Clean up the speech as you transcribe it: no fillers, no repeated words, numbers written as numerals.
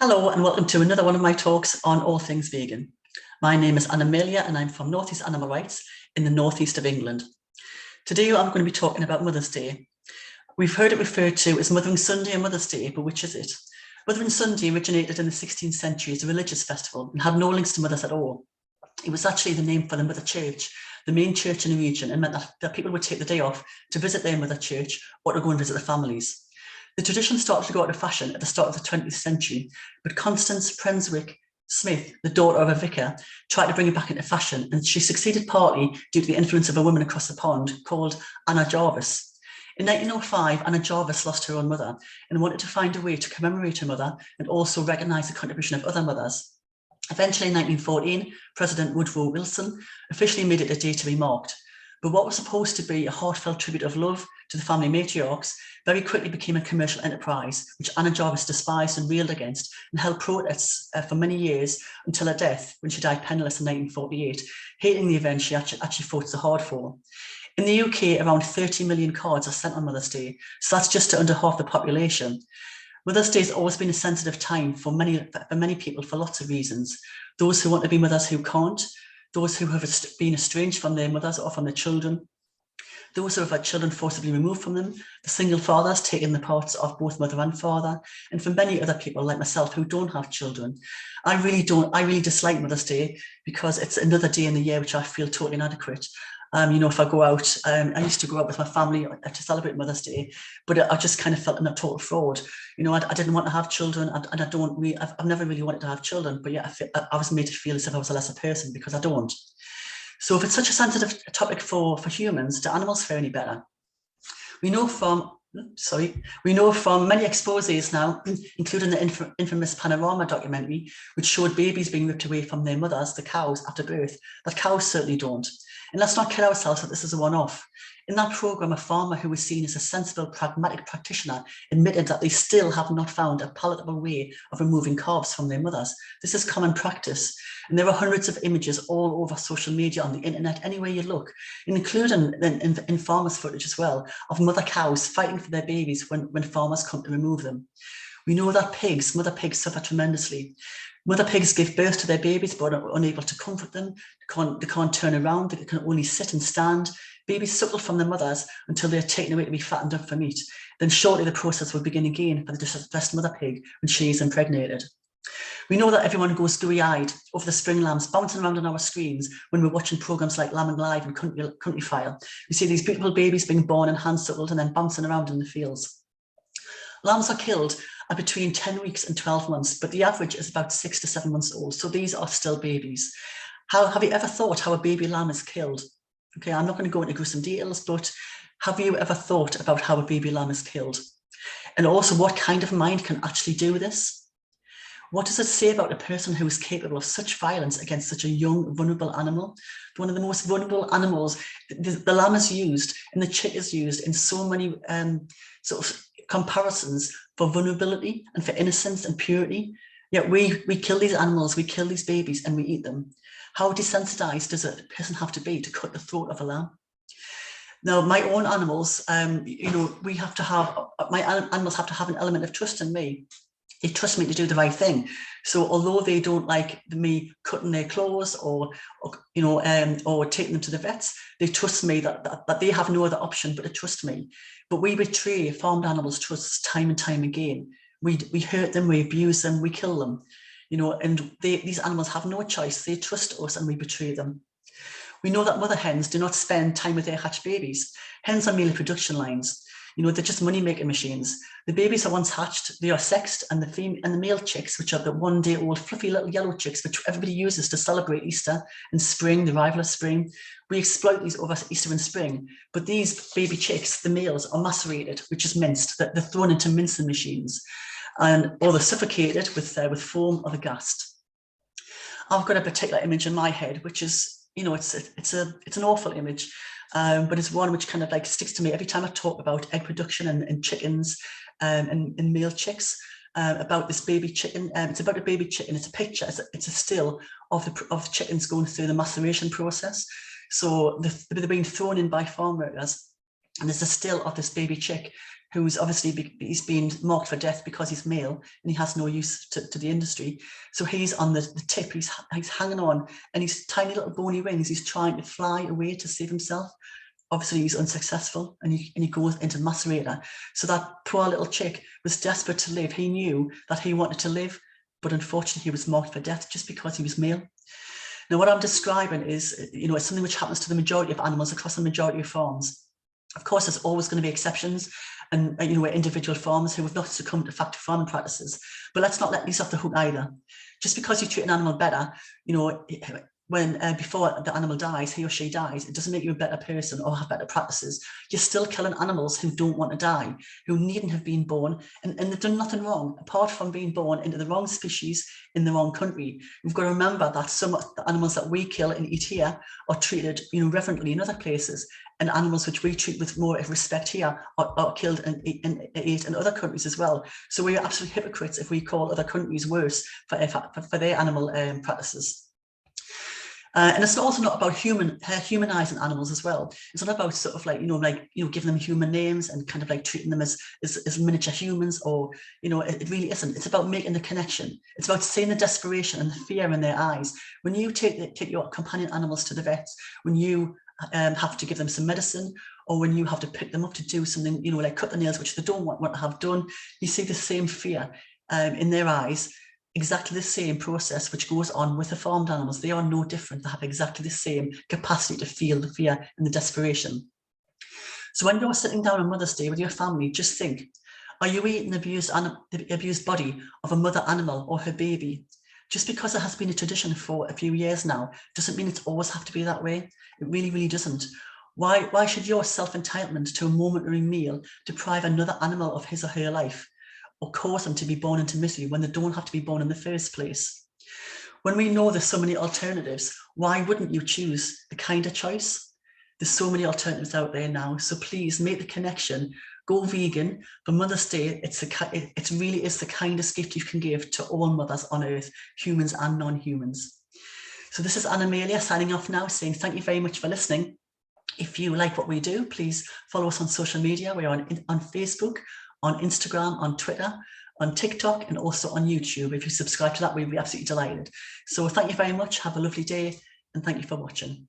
Hello and welcome to another one of my talks on all things vegan. My name is Anna Amelia and I'm from North East Animal Rights in the northeast of England. Today I'm going to be talking about Mother's Day. We've heard it referred to as Mothering Sunday and Mother's Day, but which is it? Mothering Sunday originated in the 16th century as a religious festival and had no links to mothers at all. It was actually the name for the Mother Church, the main church in the region, and meant that people would take the day off to visit their Mother Church or to go and visit their families. The tradition started to go out of fashion at the start of the 20th century, but Constance Prenswick Smith, the daughter of a vicar, tried to bring it back into fashion, and she succeeded partly due to the influence of a woman across the pond called Anna Jarvis. In 1905, Anna Jarvis lost her own mother and wanted to find a way to commemorate her mother and also recognise the contribution of other mothers. Eventually, in 1914, President Woodrow Wilson officially made it a day to be marked. But what was supposed to be a heartfelt tribute of love to the family matriarchs very quickly became a commercial enterprise, which Anna Jarvis despised and railed against and held protests for many years until her death, when she died penniless in 1948, hating the event she actually fought so hard for. In the UK, around 30 million cards are sent on Mother's Day, so that's just under half the population. Mother's Day has always been a sensitive time for many people for lots of reasons. Those who want to be mothers who can't, those who have been estranged from their mothers or from their children, those who have had children forcibly removed from them, the single fathers taking the parts of both mother and father, and for many other people like myself who don't have children. I really dislike Mother's Day because it's another day in the year which I feel totally inadequate. If I go out, I used to go out with my family to celebrate Mother's Day, but I just kind of felt I'm a total fraud. I didn't want to have children, and I've never really wanted to have children, but yeah, I was made to feel as if I was a lesser person because I don't. So if it's such a sensitive topic for humans, do animals fare any better? We know from many exposés now, including the infamous Panorama documentary, which showed babies being ripped away from their mothers, the cows, after birth, that cows certainly don't. And let's not kid ourselves that this is a one-off. In that programme, a farmer who was seen as a sensible, pragmatic practitioner admitted that they still have not found a palatable way of removing calves from their mothers. This is common practice. And there are hundreds of images all over social media, on the internet, anywhere you look, including in farmers' footage as well, of mother cows fighting for their babies when farmers come to remove them. We know that mother pigs suffer tremendously. Mother pigs give birth to their babies but are unable to comfort them. They can't turn around, they can only sit and stand. Babies suckle from their mothers until they're taken away to be fattened up for meat. Then shortly the process will begin again for the distressed mother pig when she is impregnated. We know that everyone goes gooey-eyed over the spring lambs bouncing around on our screens when we're watching programmes like Lamb and Live and Country File. We see these beautiful babies being born and hand-suckled and then bouncing around in the fields. Lambs are killed at between 10 weeks and 12 months, but the average is about 6 to 7 months old, so these are still babies. Have you ever thought how a baby lamb is killed? Okay, I'm not going to go into gruesome details, but have you ever thought about how a baby lamb is killed? And also, what kind of mind can actually do this? What does it say about a person who is capable of such violence against such a young, vulnerable animal? One of the most vulnerable animals. The lamb is used and the chick is used in so many sort of comparisons for vulnerability and for innocence and purity. Yet we kill these animals, we kill these babies and we eat them. How desensitized does a person have to be to cut the throat of a lamb? Now, my own animals, my animals have to have an element of trust in me. They trust me to do the right thing. So although they don't like me cutting their claws or taking them to the vets, they trust me that they have no other option but to trust me. But we betray farmed animals' trust time and time again. We hurt them, we abuse them, we kill them. And these animals have no choice. They trust us and we betray them. We know that mother hens do not spend time with their hatched babies. Hens are merely production lines. They're just money-making machines. The babies are once hatched, they are sexed, and the male chicks, which are the one-day-old fluffy little yellow chicks, which everybody uses to celebrate Easter and spring, the arrival of spring. We exploit these over Easter and spring, but these baby chicks, the males, are macerated, which is minced. They're thrown into mincing machines, or they're suffocated with foam or the gassed. I've got a particular image in my head, which is, it's an awful image. But it's one which kind of like sticks to me every time I talk about egg production and chickens and male chicks, about this baby chicken. It's about a baby chicken. It's a picture. It's a still of the chickens going through the maceration process. So they're being thrown in by farm workers, and there's a still of this baby chick who's obviously, he's been marked for death because he's male and he has no use to the industry. So he's on the tip, he's hanging on, and his tiny little bony wings, he's trying to fly away to save himself. Obviously he's unsuccessful, and he goes into macerator. So that poor little chick was desperate to live. He knew that he wanted to live, but unfortunately he was marked for death just because he was male. Now, what I'm describing is, it's something which happens to the majority of animals across the majority of farms. Of course, there's always going to be exceptions, and individual farmers who have not succumbed to factory farming practices. But let's not let these off the hook either. Just because you treat an animal better, when before the animal dies, he or she dies, it doesn't make you a better person or have better practices. You're still killing animals who don't want to die, who needn't have been born, and they've done nothing wrong apart from being born into the wrong species in the wrong country. We've got to remember that some of the animals that we kill and eat here are treated reverently in other places, and animals which we treat with more respect here are killed and ate in other countries as well. So we are absolute hypocrites if we call other countries worse for their animal practices. And it's also not about humanizing animals as well. It's not about sort of giving them human names and kind of like treating them as miniature humans, or it really isn't. It's about making the connection. It's about seeing the desperation and the fear in their eyes when you take your companion animals to the vets, when you have to give them some medicine, or when you have to pick them up to do something, like cut the nails, which they don't want to have done. You see the same fear in their eyes. Exactly the same process which goes on with the farmed animals. They are no different. They have exactly the same capacity to feel the fear and the desperation. So when you're sitting down on Mother's Day with your family, just think, are you eating the abused body of a mother animal or her baby? Just because it has been a tradition for a few years now doesn't mean it's always have to be that way. It really, really doesn't. Why should your self-entitlement to a momentary meal deprive another animal of his or her life, or cause them to be born into misery when they don't have to be born in the first place? When we know there's so many alternatives, why wouldn't you choose the kinder choice? There's so many alternatives out there now, so please make the connection. Go vegan for Mother's Day. It really is the kindest gift you can give to all mothers on earth, humans and non-humans. So this is Anna-Amelia signing off now, saying thank you very much for listening. If you like what we do, please follow us on social media. We're on Facebook, on Instagram, on Twitter, on TikTok, and also on YouTube. If you subscribe to that, we'd be absolutely delighted. So thank you very much. Have a lovely day, and thank you for watching.